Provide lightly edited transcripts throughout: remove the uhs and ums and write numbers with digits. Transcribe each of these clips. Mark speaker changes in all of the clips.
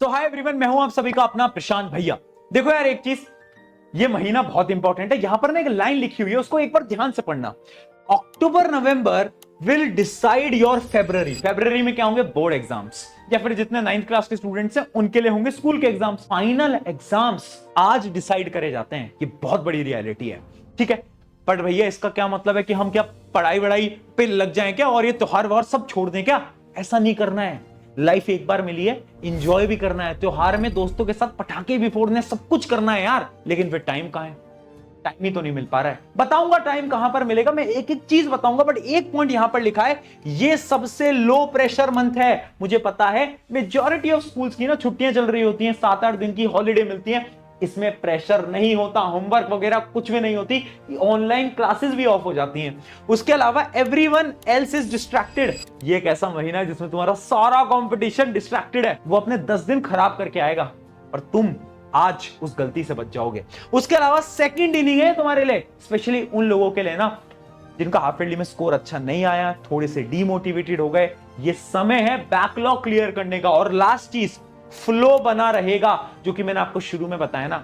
Speaker 1: सो hi everyone, मैं हूं आप सभी का अपना प्रशांत भैया। देखो यार, एक चीज, ये महीना बहुत इंपॉर्टेंट है। यहां पर ना एक लाइन लिखी हुई है, उसको एक बार ध्यान से पढ़ना। October November will decide your February. February में क्या होंगे? बोर्ड एग्जाम्स, या फिर जितने 9th क्लास के स्टूडेंट्स हैं उनके लिए होंगे स्कूल के एग्जाम्स। फाइनल एग्जाम्स आज डिसाइड करे जाते हैं। ये बहुत बड़ी रियलिटी है, ठीक है। पर भैया इसका क्या मतलब है कि हम क्या पढ़ाई वढ़ाई पे लग जाएं क्या, और ये त्योहार व्योहार सब छोड़ दें क्या? ऐसा नहीं करना है। लाइफ एक बार मिली है, एंजॉय भी करना है। त्योहार में दोस्तों के साथ पटाखे भी फोड़ने, सब कुछ करना है यार। लेकिन फिर टाइम कहां है? टाइम ही तो नहीं मिल पा रहा है। बताऊंगा टाइम कहां पर मिलेगा, मैं एक एक चीज बताऊंगा। बट एक पॉइंट यहां पर लिखा है, ये सबसे लो प्रेशर मंथ है। मुझे पता है मेजॉरिटी ऑफ स्कूल्स की ना छुट्टियां चल रही होती हैं, 7-8 दिन की हॉलीडे मिलती है। इसमें प्रेशर नहीं होता, होमवर्क वगैरह कुछ भी नहीं होती, ऑनलाइन क्लासेस भी ऑफ हो जाती हैं। उसके अलावा एवरीवन एल्स इज डिस्ट्रैक्टेड। ये एक ऐसा महीना है जिसमें तुम्हारा सारा कंपटीशन डिस्ट्रैक्टेड है, वो अपने 10 दिन खराब करके आएगा और तुम आज उस गलती से बच जाओगे। उसके अलावा सेकंड इनिंग है तुम्हारे लिए, स्पेशली उन लोगों के लिए ना जिनका हाफ ईयरली में स्कोर अच्छा नहीं आया, थोड़े से डीमोटिवेटेड हो गए। ये समय है बैकलॉग क्लियर करने का। और लास्ट चीज, फ्लो बना रहेगा, जो कि मैंने आपको शुरू में बताया ना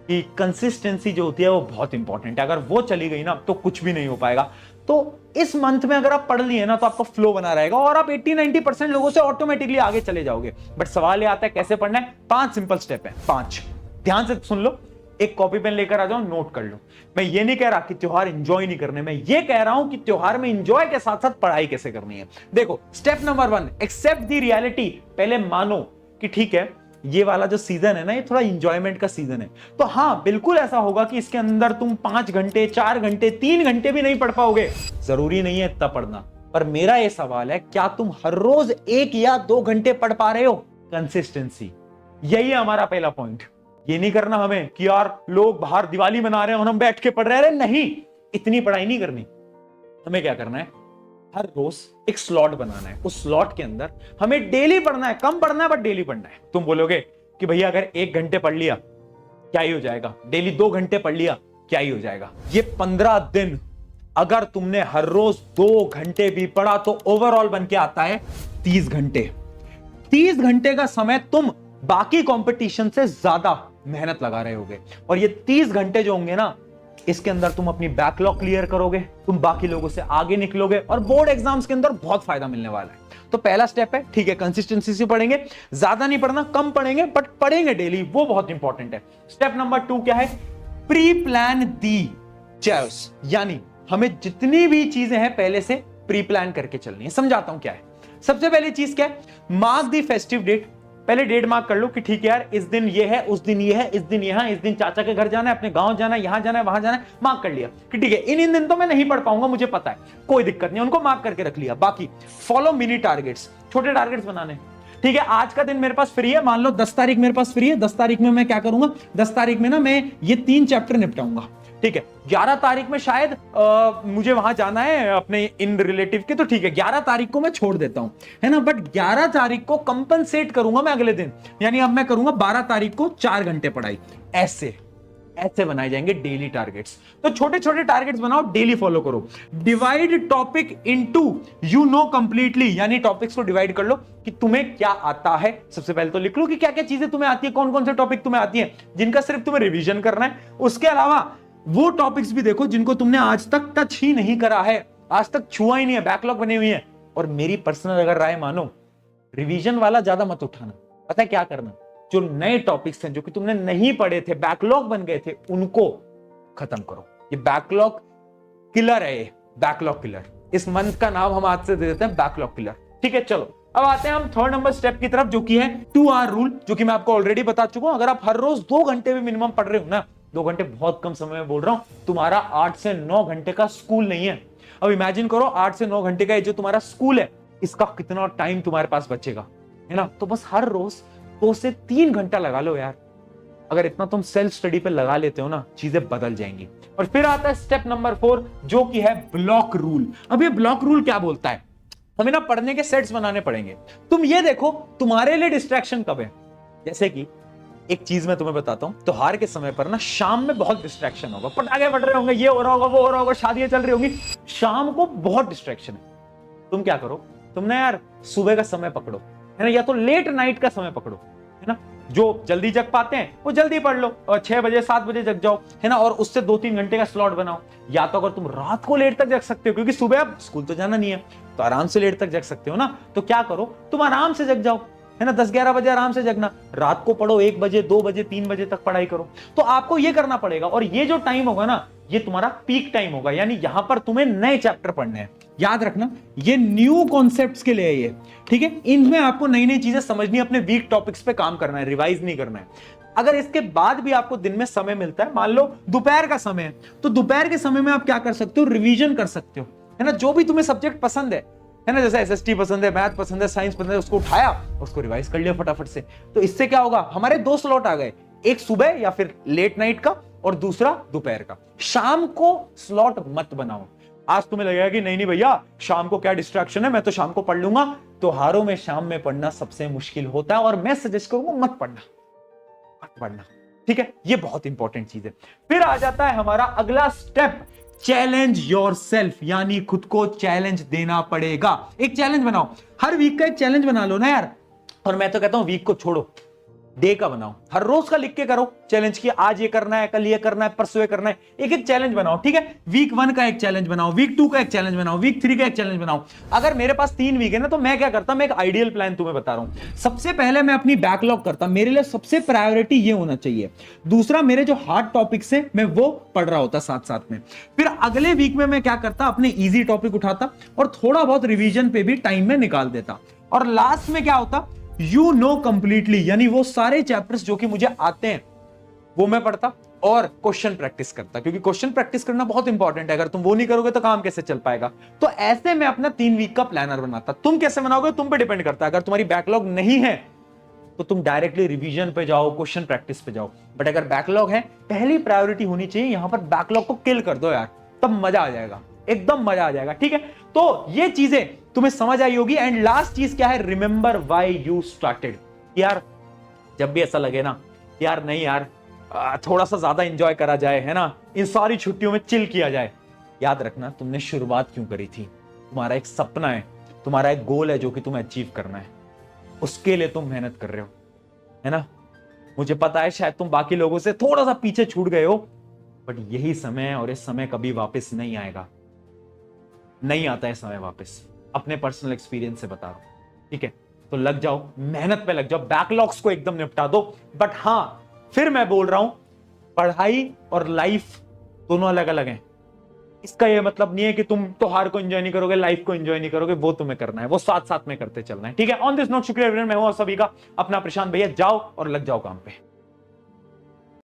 Speaker 1: कि कंसिस्टेंसी जो होती है वो बहुत इंपॉर्टेंट है। अगर वो चली गई ना तो कुछ भी नहीं हो पाएगा। तो इस मंथ में अगर आप पढ़ लिए ना तो आपका फ्लो बना रहेगा और आप 80-90% लोगों से ऑटोमेटिकली आगे चले जाओगे। बट सवाल ये आता है कैसे पढ़ना है? 5 सिंपल स्टेप है, 5। ध्यान से सुन लो, एक कॉपी पेन लेकर आ जाओ, नोट कर लो। मैं ये नहीं कह रहा कि त्योहार एंजॉय नहीं करने, मैं ये कह रहा हूं कि त्योहार में एंजॉय के साथ साथ पढ़ाई कैसे करनी है। देखो, step number 1, accept the reality. पहले मानो कि ठीक है, ये वाला जो सीजन है ना, ये थोड़ा इंजॉयमेंट का सीजन है। तो हाँ, बिल्कुल ऐसा होगा कि इसके अंदर तुम 5 घंटे, 4 घंटे, 3 घंटे भी नहीं पढ़ पाओगे। जरूरी नहीं है इतना पढ़ना। पर मेरा ये सवाल है, क्या तुम हर रोज 1 या 2 घंटे पढ़ पा रहे हो? कंसिस्टेंसी, यही है हमारा पहला पॉइंट। ये नहीं करना हमें कि यार लोग बाहर दिवाली मना रहे हैं और हम बैठ के पढ़ रहे हैं। नहीं, इतनी पढ़ाई नहीं करनी। हमें क्या करना है, हर रोज एक स्लॉट बनाना है। उस स्लॉट के अंदर हमें डेली पढ़ना है। कम पढ़ना है बट डेली पढ़ना है। तुम बोलोगे कि भैया अगर 1 घंटे पढ़ लिया क्या ही हो जाएगा, डेली 2 घंटे पढ़ लिया क्या ही हो जाएगा? ये 15 दिन अगर तुमने हर रोज 2 घंटे भी पढ़ा तो ओवरऑल बन के आता है 30 घंटे। 30 घंटे का समय तुम बाकी कंपटीशन से ज्यादा मेहनत लगा रहे होगे। और ये 30 घंटे जो होंगे ना, इसके अंदर तुम अपनी बैकलॉग क्लियर करोगे, तुम बाकी लोगों से आगे निकलोगे और बोर्ड एग्जाम्स के अंदर बहुत फायदा मिलने वाला है। तो पहला स्टेप है, ठीक है, कंसिस्टेंसी से पढ़ेंगे। ज्यादा नहीं पढ़ना, कम पढ़ेंगे बट पढ़ेंगे डेली, वो बहुत इंपॉर्टेंट है। स्टेप नंबर 2 क्या है? प्री प्लान दी चॉइस। यानी हमें जितनी भी चीजें हैं पहले से प्री प्लान करके चलनी है। समझाता हूं क्या है। सबसे पहली चीज क्या है? Mark the festive date. पहले डेट मार्क कर लो कि ठीक है यार, इस दिन ये है, उस दिन ये है, इस दिन यहां, इस दिन चाचा के घर जाना है, अपने गांव जाना है, यहां जाना है, वहां जाना है। मार्क कर लिया कि ठीक है, इन दिन तो मैं नहीं पढ़ पाऊंगा, मुझे पता है, कोई दिक्कत नहीं, उनको मार्क करके रख लिया। बाकी फॉलो मिनी टारगेट्स, छोटे टारगेट्स बनाने। ठीक है, आज का दिन मेरे पास फ्री है, मान लो 10 तारीख मेरे पास फ्री है। 10 तारीख में मैं क्या करूंगा? 10 तारीख में ना मैं ये 3 चैप्टर निपटाऊंगा। ठीक है, 11 तारीख में शायद मुझे वहां जाना है अपने इन रिलेटिव के, तो ठीक है 11 तारीख को मैं छोड़ देता हूं, है ना। बट 11 तारीख को कंपनसेट करूंगा मैं अगले दिन, यानी अब मैं करूंगा 12 तारीख को 4 घंटे पढ़ाई। ऐसे ऐसे बनाए जाएंगे डेली टारगेट्स। तो छोटे छोटे टारगेट्स बनाओ, डेली फॉलो करो। Divide topic into you know completely, यानी टॉपिक्स को डिवाइड कर लो कि तुम्हें क्या आता है। सबसे पहले तो लिख लो कि क्या क्या चीजें तुम्हें आती है, कौन कौन से टॉपिक तुम्हें आती है जिनका सिर्फ तुम्हें रिवीजन करना है। उसके अलावा वो टॉपिक्स भी देखो जिनको तुमने आज तक टच ही नहीं करा है, आज तक छुआ ही नहीं है, बैकलॉग बने हुई है। और मेरी पर्सनल अगर राय मानो, रिवीजन वाला ज्यादा मत उठाना। पता है क्या करना? जो नए टॉपिक्स हैं, जो कि तुमने नहीं पढ़े थे, बैकलॉग बन गए थे, उनको खत्म करो। ये बैकलॉग किलर है, ये बैकलॉग किलर। इस मंथ का नाम हम आज से दे देते हैं बैकलॉग किलर। ठीक है, चलो अब आते हैं हम 3rd नंबर स्टेप की तरफ, जो कि है 2 आवर रूल, जो कि मैं आपको ऑलरेडी बता चुका हूं। अगर आप हर रोज 2 घंटे भी मिनिमम पढ़ रहे हो ना, 2 घंटे बहुत कम समय में बोल रहा हूं, तुम्हारा 8 से 9 घंटे का स्कूल नहीं है। अब इमेजिन करो 8 से 9 घंटे का ये जो तुम्हारा स्कूल है, इसका कितना टाइम तुम्हारे पास बचेगा, है ना। तो बस हर रोज 2 से 3 घंटा लगा लो यार। अगर इतना तुम सेल्फ स्टडी पे लगा लेते हो ना, चीजें बदल जाएंगी। और फिर आता है स्टेप नंबर 4, जो कि है ब्लॉक रूल। अब ये ब्लॉक रूल क्या बोलता है? हमें ना पढ़ने के सेट्स बनाने पड़ेंगे। तुम ये देखो तुम्हारे लिए डिस्ट्रैक्शन कब है। जैसे कि एक चीज मैं तुम्हें बताता हूं, त्योहार के समय पर ना शाम में बहुत डिस्ट्रैक्शन होगा, पटाखे फट रहे होंगे, ये हो रहा होगा, वो हो रहा होगा, शादियां चल रही होंगी, शाम को बहुत डिस्ट्रैक्शन है। तुम क्या करो, तुम ना यार सुबह का समय पकड़ो, है ना, या तो लेट नाइट का समय पकड़ो, है ना। जो जल्दी जग पाते हैं वो जल्दी पढ़ लो और 6 बजे 7 बजे जग जाओ, है ना, और उससे 2-3 घंटे का स्लॉट बनाओ। या तो अगर तुम रात को लेट तक जग सकते हो, क्योंकि सुबह अब स्कूल तो जाना नहीं है, तो आराम से लेट तक जग सकते हो ना, तो क्या करो, तुम आराम से जग जाओ, है ना, 10-11 बजे आराम से जगना, रात को पढ़ो 1 बजे 2 बजे 3 बजे तक पढ़ाई करो। तो आपको ये करना पड़ेगा, और ये जो टाइम होगा ना, ये तुम्हारा पीक टाइम होगा, यानी यहां पर तुम्हें नए चैप्टर पढ़ने हैं। याद रखना, ये न्यू कॉन्सेप्ट्स के लिए है ये, ठीक है, इनमें आपको नई नई चीजें समझनी है, अपने वीक टॉपिक्स पे काम करना है, रिवाइज नहीं करना है। अगर इसके बाद भी आपको दिन में समय मिलता है, मान लो दोपहर का समय है, तो दोपहर के समय में आप क्या कर सकते हो, रिवीजन कर सकते हो, है ना, जो भी तुम्हें सब्जेक्ट पसंद है ना, जैसे एसएसटी पसंद है, मैथ पसंद है, साइंस पसंद है, उसको उठाया, उसको रिवाइज कर लिया फटाफट से। तो इससे क्या होगा, हमारे 2 स्लॉट आ गए, एक सुबह या फिर लेट नाइट का और दूसरा दोपहर का। शाम को स्लॉट मत बनाओ। आज तुम्हें लगेगा कि नहीं नहीं भैया, शाम को क्या डिस्ट्रैक्शन है, मैं तो शाम को पढ़ लूंगा। त्योहारों में शाम में पढ़ना सबसे मुश्किल होता है, और मैं सजेस्ट करूंगा मत पढ़ना, ठीक है, ये बहुत इंपॉर्टेंट चीज है। फिर आ जाता है हमारा अगला स्टेप, चैलेंज योरसेल्फ, यानी खुद को चैलेंज देना पड़ेगा। एक चैलेंज बनाओ, हर वीक का एक चैलेंज बना लो ना यार। और मैं तो कहता हूं वीक को छोड़ो, डे का बनाओ, हर रोज का लिख के करो चैलेंज की, आज ये करना है, कल ये करना है, परसों ये करना है, एक एक चैलेंज बनाओ, ठीक है। वीक 1 का एक चैलेंज बनाओ, वीक 2 का एक चैलेंज बनाओ, वीक 3 का एक चैलेंज बनाओ। अगर मेरे पास 3 वीक है ना, तो मैं क्या करता, मैं एक आइडियल प्लान तुम्हें बता रहा हूं। सबसे पहले मैं अपनी बैकलॉग करता, मेरे लिए सबसे प्रायोरिटी ये होना चाहिए। दूसरा, मेरे जो हार्ड टॉपिक्स है मैं वो पढ़ रहा होता साथ साथ में। फिर अगले वीक में मैं क्या करता, अपने ईजी टॉपिक उठाता और थोड़ा बहुत रिविजन पे भी टाइम में निकाल देता। और लास्ट में क्या होता, यू नो कंप्लीटली, यानी वो सारे चैप्टर्स जो कि मुझे आते हैं वो मैं पढ़ता और क्वेश्चन प्रैक्टिस करता, क्योंकि क्वेश्चन प्रैक्टिस करना बहुत इंपॉर्टेंट है। अगर तुम वो नहीं करोगे तो काम कैसे चल पाएगा। तो ऐसे मैं अपना 3 वीक का प्लानर बनाता। तुम कैसे बनाओगे तुम पे डिपेंड करता है। अगर तुम्हारी बैकलॉग नहीं है तो तुम डायरेक्टली रिवीजन पे जाओ, क्वेश्चन प्रैक्टिस पे जाओ। बट अगर बैकलॉग है, पहली प्रायोरिटी होनी चाहिए यहां पर, बैकलॉग को किल कर दो यार, तब मजा आ जाएगा, एकदम मजा आ जाएगा, ठीक है। तो ये चीजें तुम्हें समझ आई होगी। एंड लास्ट चीज क्या है, रिमेंबर व्हाई यू स्टार्टेड। यार जब भी ऐसा लगे ना, यार नहीं यार थोड़ा सा ज्यादा एंजॉय करा जाए, है ना, इन सारी छुट्टियों में चिल किया जाए, याद रखना तुमने शुरुआत क्यों करी थी। तुम्हारा एक सपना है, तुम्हारा एक गोल है जो कि तुम्हें अचीव करना है, उसके लिए तुम मेहनत कर रहे हो, है ना। मुझे पता है शायद तुम बाकी लोगों से थोड़ा सा पीछे छूट गए हो, बट यही समय है और इस समय कभी वापस नहीं आएगा, नहीं आता है समय वापस। अपने पर्सनल एक्सपीरियंस से बता रहा हूं, ठीक है। तो लग जाओ, मेहनत पे लग जाओ, बैकलॉग्स को एकदम निपटा दो। बट हां, फिर मैं बोल रहा हूं, पढ़ाई और लाइफ दोनों अलग अलग हैं। इसका यह मतलब नहीं है कि तुम त्योहार को एंजॉय नहीं करोगे, लाइफ को एंजॉय नहीं करोगे, वो तुम्हें करना है, वो साथ साथ में करते चलना है, ठीक है। ऑन दिस नोट, शुक्रिया एवरीवन, मैं हूं सभी का अपना प्रशांत भैया। जाओ और लग जाओ काम पे।